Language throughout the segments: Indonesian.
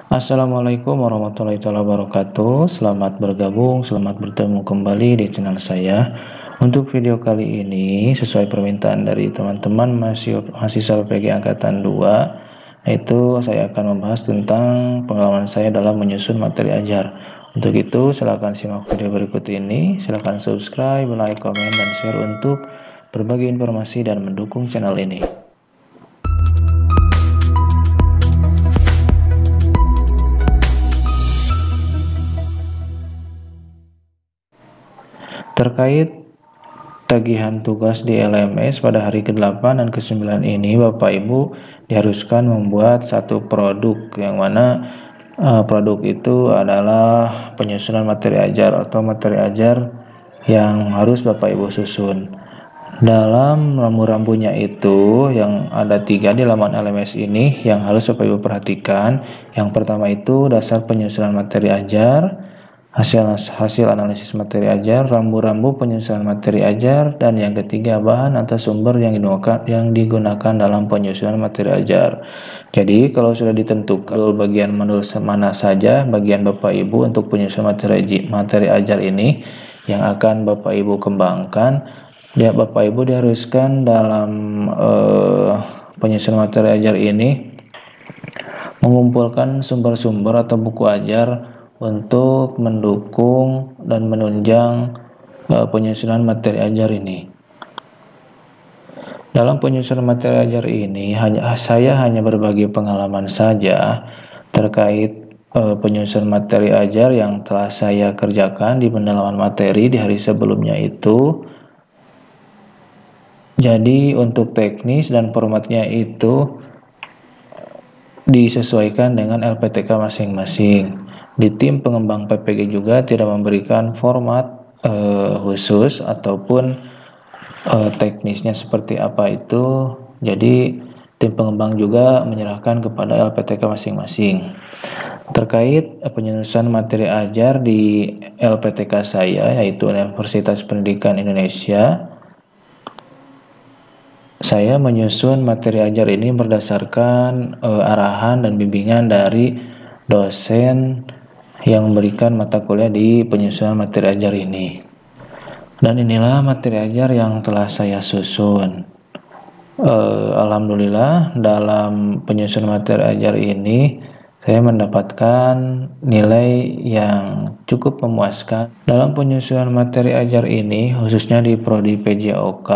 Assalamualaikum warahmatullahi wabarakatuh. Selamat bergabung, selamat bertemu kembali di channel saya. Untuk video kali ini sesuai permintaan dari teman-teman mahasiswa PPG angkatan 2, yaitu saya akan membahas tentang pengalaman saya dalam menyusun materi ajar. Untuk itu silakan simak video berikut ini, silakan subscribe, like, komen, dan share untuk berbagi informasi dan mendukung channel ini. Terkait tagihan tugas di LMS pada hari ke-8 dan ke-9 ini, Bapak Ibu diharuskan membuat satu produk, yang mana produk itu adalah penyusunan materi ajar atau materi ajar yang harus Bapak Ibu susun. Dalam rambu-rambunya itu yang ada 3 di laman LMS ini yang harus Bapak Ibu perhatikan. Yang pertama itu dasar penyusunan materi ajar, hasil analisis materi ajar, rambu-rambu penyusunan materi ajar, dan yang ketiga bahan atau sumber yang digunakan dalam penyusunan materi ajar. Jadi kalau sudah ditentukan bagian mana saja bagian Bapak Ibu untuk penyusunan materi ajar ini yang akan Bapak Ibu kembangkan, ya Bapak Ibu diharuskan dalam penyusunan materi ajar ini mengumpulkan sumber-sumber atau buku ajar untuk mendukung dan menunjang penyusunan materi ajar ini. Dalam penyusunan materi ajar ini saya hanya berbagi pengalaman saja terkait penyusunan materi ajar yang telah saya kerjakan di pendalaman materi di hari sebelumnya itu. Jadi untuk teknis dan formatnya itu disesuaikan dengan LPTK masing-masing. Di tim pengembang PPG juga tidak memberikan format khusus ataupun teknisnya seperti apa itu. Jadi tim pengembang juga menyerahkan kepada LPTK masing-masing. Terkait penyusunan materi ajar di LPTK saya, yaitu Universitas Pendidikan Indonesia, saya menyusun materi ajar ini berdasarkan arahan dan bimbingan dari dosen yang memberikan mata kuliah di penyusunan materi ajar ini. Dan inilah materi ajar yang telah saya susun. Alhamdulillah dalam penyusunan materi ajar ini saya mendapatkan nilai yang cukup memuaskan. Dalam penyusunan materi ajar ini, khususnya di Prodi PJOK,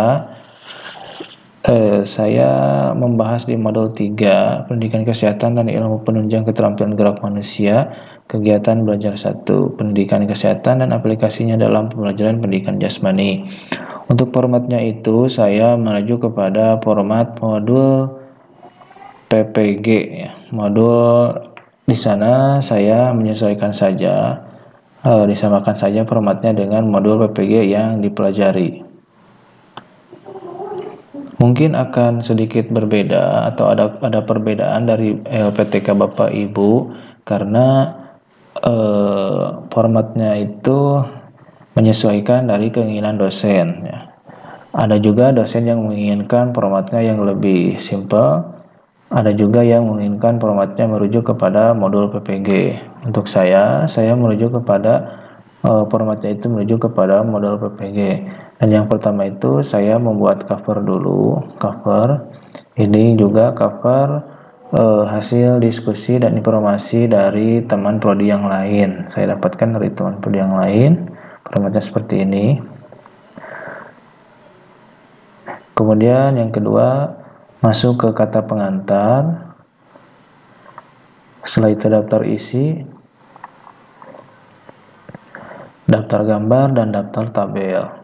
saya membahas di modul 3 Pendidikan Kesehatan dan Ilmu Penunjang Keterampilan Gerak Manusia, kegiatan belajar 1 Pendidikan Kesehatan dan aplikasinya dalam pembelajaran pendidikan jasmani. Untuk formatnya itu saya menuju kepada format modul PPG ya. Modul di sana saya menyesuaikan saja, disamakan saja formatnya dengan modul PPG yang dipelajari. Mungkin akan sedikit berbeda atau ada perbedaan dari LPTK Bapak Ibu karena formatnya itu menyesuaikan dari keinginan dosen ya. Ada juga dosen yang menginginkan formatnya yang lebih simple, ada juga yang menginginkan formatnya merujuk kepada modul PPG. Untuk saya merujuk kepada formatnya itu merujuk kepada modul PPG. Dan yang pertama itu saya membuat cover dulu. Cover ini juga cover hasil diskusi dan informasi dari teman prodi yang lain. Saya dapatkan dari teman prodi yang lain. Formatnya seperti ini. Kemudian yang kedua masuk ke kata pengantar. Setelah itu daftar isi, daftar gambar, dan daftar tabel.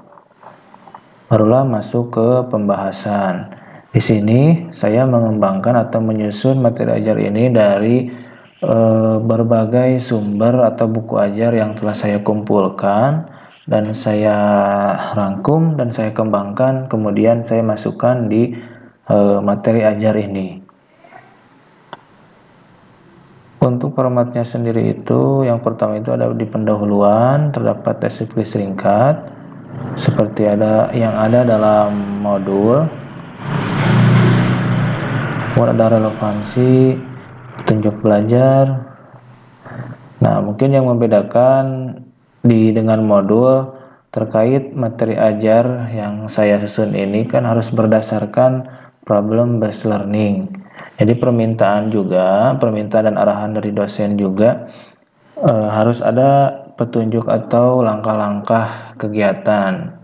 Barulah masuk ke pembahasan. Di sini saya mengembangkan atau menyusun materi ajar ini dari berbagai sumber atau buku ajar yang telah saya kumpulkan dan saya rangkum dan saya kembangkan, kemudian saya masukkan di materi ajar ini. Untuk formatnya sendiri itu yang pertama itu ada di pendahuluan, terdapat deskripsi singkat seperti yang ada dalam modul. Kemudian ada relevansi, petunjuk belajar, Nah, mungkin yang membedakan dengan modul terkait materi ajar yang saya susun ini kan harus berdasarkan problem based learning. Jadi permintaan dan arahan dari dosen juga harus ada petunjuk atau langkah-langkah kegiatan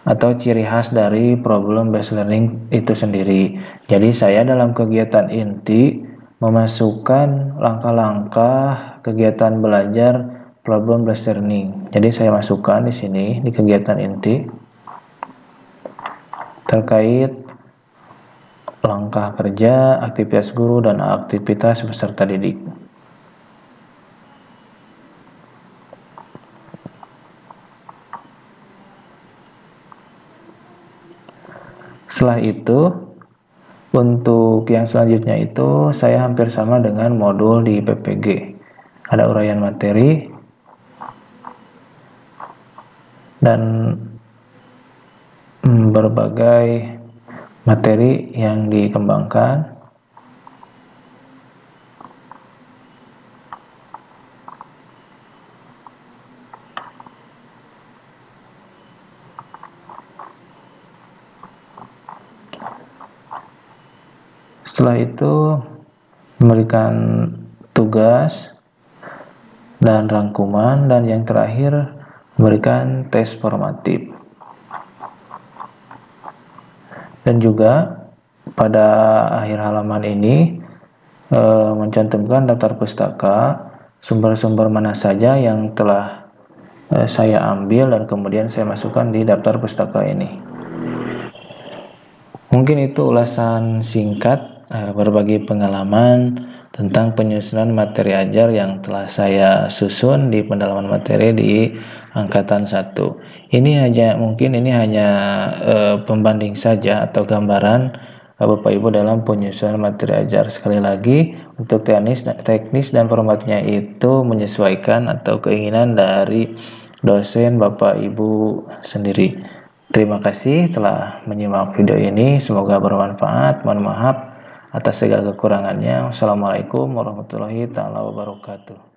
atau ciri khas dari problem based learning itu sendiri. Jadi saya dalam kegiatan inti memasukkan langkah-langkah kegiatan belajar problem based learning. Jadi saya masukkan di sini di kegiatan inti terkait langkah kerja, aktivitas guru, dan aktivitas peserta didik. Setelah itu, untuk yang selanjutnya itu saya hampir sama dengan modul di PPG. Ada uraian materi dan berbagai materi yang dikembangkan. Setelah itu memberikan tugas dan rangkuman, dan yang terakhir memberikan tes formatif. Dan juga pada akhir halaman ini mencantumkan daftar pustaka, sumber-sumber mana saja yang telah saya ambil dan kemudian saya masukkan di daftar pustaka ini. Mungkin itu ulasan singkat berbagi pengalaman tentang penyusunan materi ajar yang telah saya susun di pendalaman materi di angkatan 1. Ini hanya pembanding saja atau gambaran Bapak Ibu dalam penyusunan materi ajar. Sekali lagi, untuk teknis dan formatnya itu menyesuaikan atau keinginan dari dosen Bapak Ibu sendiri. Terima kasih telah menyimak video ini, semoga bermanfaat. Mohon maaf atas segala kekurangannya. Wassalamualaikum warahmatullahi wabarakatuh.